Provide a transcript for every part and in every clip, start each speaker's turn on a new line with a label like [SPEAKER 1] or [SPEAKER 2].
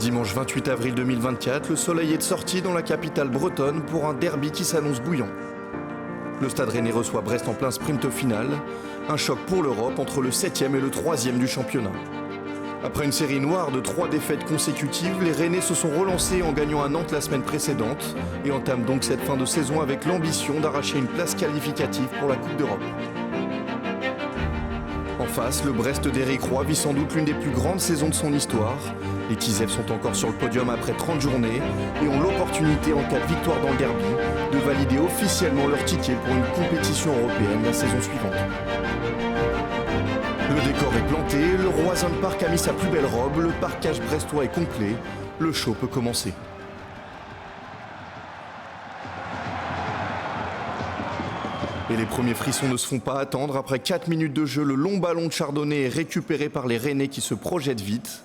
[SPEAKER 1] Dimanche 28 avril 2024, le soleil est de sortie dans la capitale bretonne pour un derby qui s'annonce bouillant. Le Stade Rennais reçoit Brest en plein sprint final, un choc pour l'Europe entre le 7e et le 3e du championnat. Après une série noire de 3 défaites consécutives, les Rennais se sont relancés en gagnant à Nantes la semaine précédente et entament donc cette fin de saison avec l'ambition d'arracher une place qualificative pour la Coupe d'Europe. En face, le Brest d'Éric Roy vit sans doute l'une des plus grandes saisons de son histoire. Les Tisefs sont encore sur le podium après 30 journées et ont l'opportunité, en cas de victoire dans le derby, de valider officiellement leur ticket pour une compétition européenne la saison suivante. Le décor est planté, le Roison Park a mis sa plus belle robe, le parquage brestois est complet, le show peut commencer. Et les premiers frissons ne se font pas attendre. Après 4 minutes de jeu, le long ballon de Chardonnay est récupéré par les Rennais qui se projettent vite.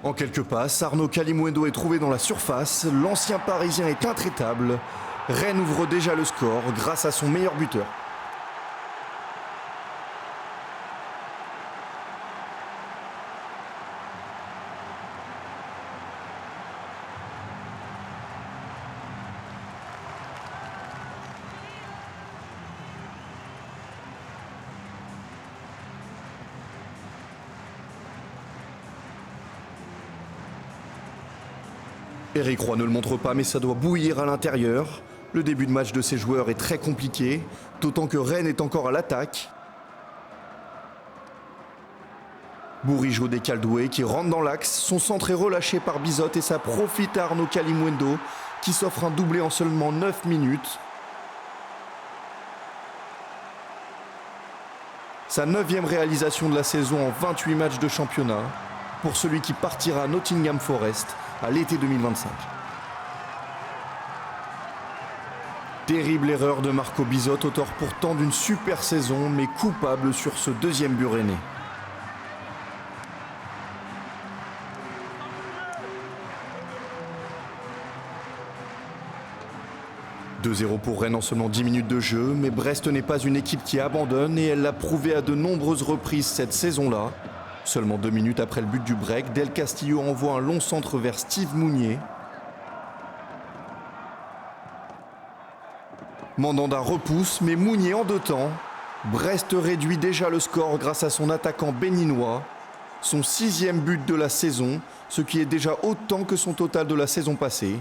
[SPEAKER 1] En quelques passes, Arnaud Kalimuendo est trouvé dans la surface. L'ancien Parisien est intraitable. Rennes ouvre déjà le score grâce à son meilleur buteur. Éric Roy ne le montre pas, mais ça doit bouillir à l'intérieur. Le début de match de ses joueurs est très compliqué, d'autant que Rennes est encore à l'attaque. Bourigeaud décale Doué qui rentre dans l'axe. Son centre est relâché par Bizotte et ça profite à Arnaud Kalimuendo qui s'offre un doublé en seulement 9 minutes. Sa 9e réalisation de la saison en 28 matchs de championnat pour celui qui partira à Nottingham Forest à l'été 2025. Terrible erreur de Marco Bizotte, auteur pourtant d'une super saison, mais coupable sur ce deuxième but rennais. « 2-0 pour Rennes en seulement 10 minutes de jeu, mais Brest n'est pas une équipe qui abandonne et elle l'a prouvé à de nombreuses reprises cette saison-là. Seulement 2 minutes après le but du break, Del Castillo envoie un long centre vers Steve Mounier. Mandanda repousse, mais Mounier en 2 temps. Brest réduit déjà le score grâce à son attaquant béninois. Son 6e but de la saison, ce qui est déjà autant que son total de la saison passée.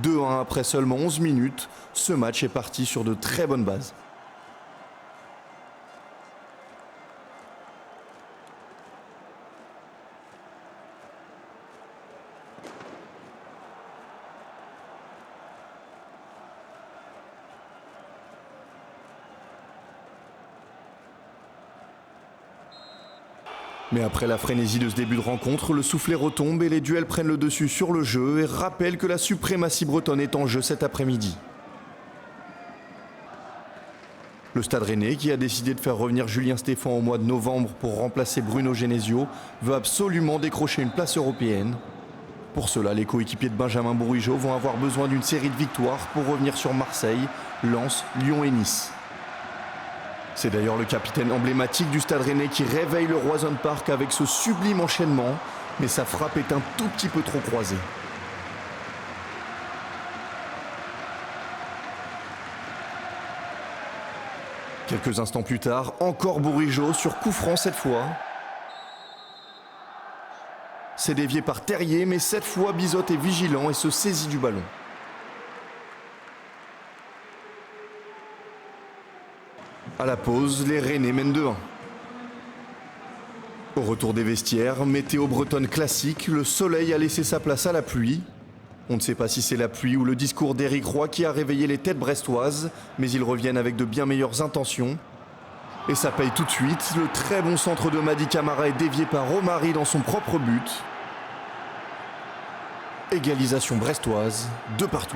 [SPEAKER 1] 2-1 après seulement 11 minutes, ce match est parti sur de très bonnes bases. Mais après la frénésie de ce début de rencontre, le soufflet retombe et les duels prennent le dessus sur le jeu et rappellent que la suprématie bretonne est en jeu cet après-midi. Le Stade Rennais, qui a décidé de faire revenir Julien Stéphan au mois de novembre pour remplacer Bruno Genesio, veut absolument décrocher une place européenne. Pour cela, les coéquipiers de Benjamin Bourigeaud vont avoir besoin d'une série de victoires pour revenir sur Marseille, Lens, Lyon et Nice. C'est d'ailleurs le capitaine emblématique du Stade Rennais qui réveille le Roison Park avec ce sublime enchaînement, mais sa frappe est un tout petit peu trop croisée. Quelques instants plus tard, encore Bourigeaud sur coup franc cette fois. C'est dévié par Terrier, mais cette fois Bizotte est vigilant et se saisit du ballon. À la pause, les Rennais mènent 2-1. Au retour des vestiaires, météo bretonne classique, le soleil a laissé sa place à la pluie. On ne sait pas si c'est la pluie ou le discours d'Éric Roy qui a réveillé les têtes brestoises, mais ils reviennent avec de bien meilleures intentions. Et ça paye tout de suite, le très bon centre de Mady Camara est dévié par Romary dans son propre but. Égalisation brestoise, de partout.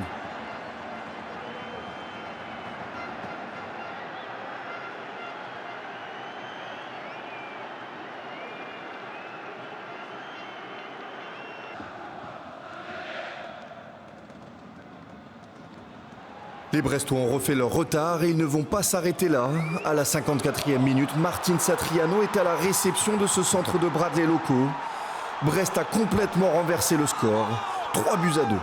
[SPEAKER 1] Les Brestois ont refait leur retard et ils ne vont pas s'arrêter là. À la 54e minute, Martin Satriano est à la réception de ce centre de Bradley Loco. Brest a complètement renversé le score, 3-2.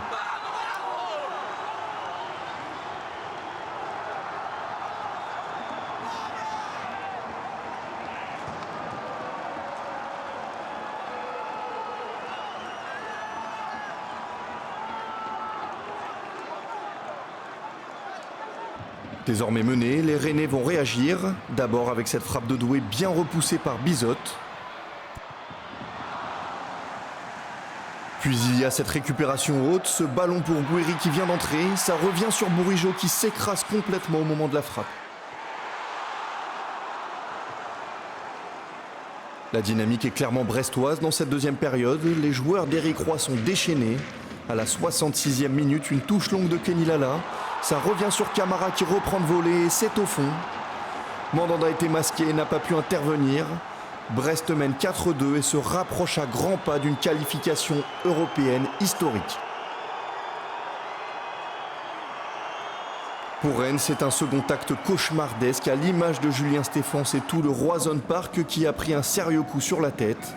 [SPEAKER 1] Désormais menés, les Rennais vont réagir, d'abord avec cette frappe de Doué bien repoussée par Bizotte. Puis il y a cette récupération haute, ce ballon pour Gouiri qui vient d'entrer, ça revient sur Bourigeaud qui s'écrase complètement au moment de la frappe. La dynamique est clairement brestoise dans cette deuxième période, les joueurs d'Éric Roy sont déchaînés. À la 66e minute, une touche longue de Kenny Lala. Ça revient sur Camara qui reprend de voler et c'est au fond. Mandanda a été masqué et n'a pas pu intervenir. Brest mène 4-2 et se rapproche à grands pas d'une qualification européenne historique. Pour Rennes, c'est un second acte cauchemardesque à l'image de Julien Stéphan. C'est tout le Roazhon Park qui a pris un sérieux coup sur la tête.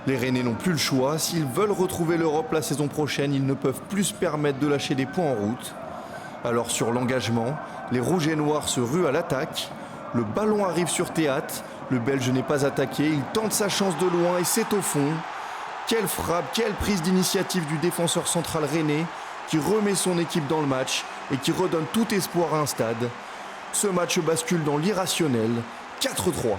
[SPEAKER 1] Les Rennais n'ont plus le choix. S'ils veulent retrouver l'Europe la saison prochaine, ils ne peuvent plus se permettre de lâcher des points en route. Alors sur l'engagement, les Rouges et Noirs se ruent à l'attaque. Le ballon arrive sur Théâtre. Le Belge n'est pas attaqué. Il tente sa chance de loin et c'est au fond. Quelle frappe, quelle prise d'initiative du défenseur central rennais qui remet son équipe dans le match et qui redonne tout espoir à un stade. Ce match bascule dans l'irrationnel. 4-3.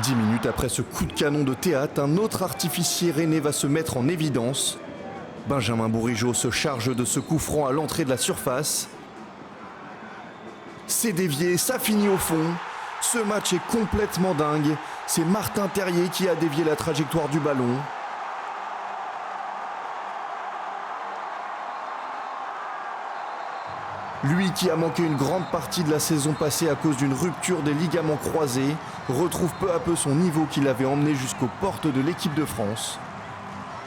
[SPEAKER 1] Dix minutes après ce coup de canon de Théâtre, un autre artificier rennais va se mettre en évidence. Benjamin Bourigeaud se charge de ce coup franc à l'entrée de la surface. C'est dévié, ça finit au fond. Ce match est complètement dingue. C'est Martin Terrier qui a dévié la trajectoire du ballon. Lui qui a manqué une grande partie de la saison passée à cause d'une rupture des ligaments croisés, retrouve peu à peu son niveau qu'il avait emmené jusqu'aux portes de l'équipe de France.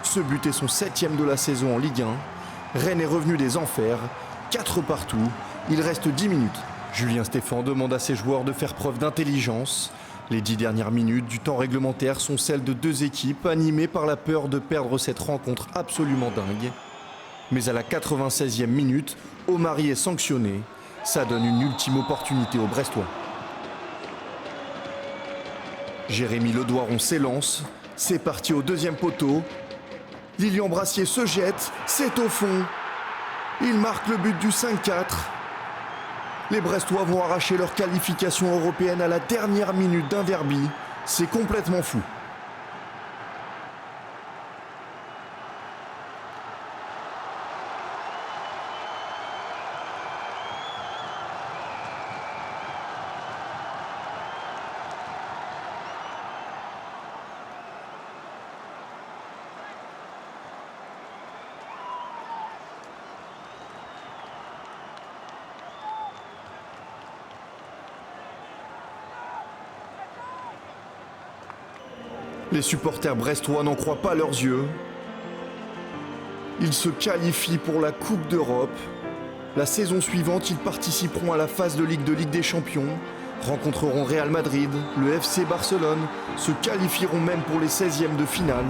[SPEAKER 1] Ce but est son 7e de la saison en Ligue 1. Rennes est revenu des enfers, 4 partout, il reste 10 minutes. Julien Stéphan demande à ses joueurs de faire preuve d'intelligence. Les 10 dernières minutes du temps réglementaire sont celles de deux équipes animées par la peur de perdre cette rencontre absolument dingue. Mais à la 96e minute, Omari est sanctionné. Ça donne une ultime opportunité aux Brestois. Jérémy Ledoiron s'élance. C'est parti au deuxième poteau. Lilian Brassier se jette. C'est au fond. Il marque le but du 5-4. Les Brestois vont arracher leur qualification européenne à la dernière minute d'un derby. C'est complètement fou. Les supporters brestois n'en croient pas leurs yeux. Ils se qualifient pour la Coupe d'Europe. La saison suivante, ils participeront à la phase de Ligue des Champions, rencontreront Real Madrid, le FC Barcelone, se qualifieront même pour les 16e de finale.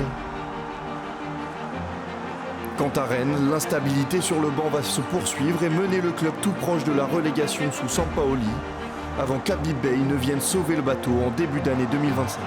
[SPEAKER 1] Quant à Rennes, l'instabilité sur le banc va se poursuivre et mener le club tout proche de la relégation sous Sampaoli, avant qu'Habib Beye ne vienne sauver le bateau en début d'année 2025.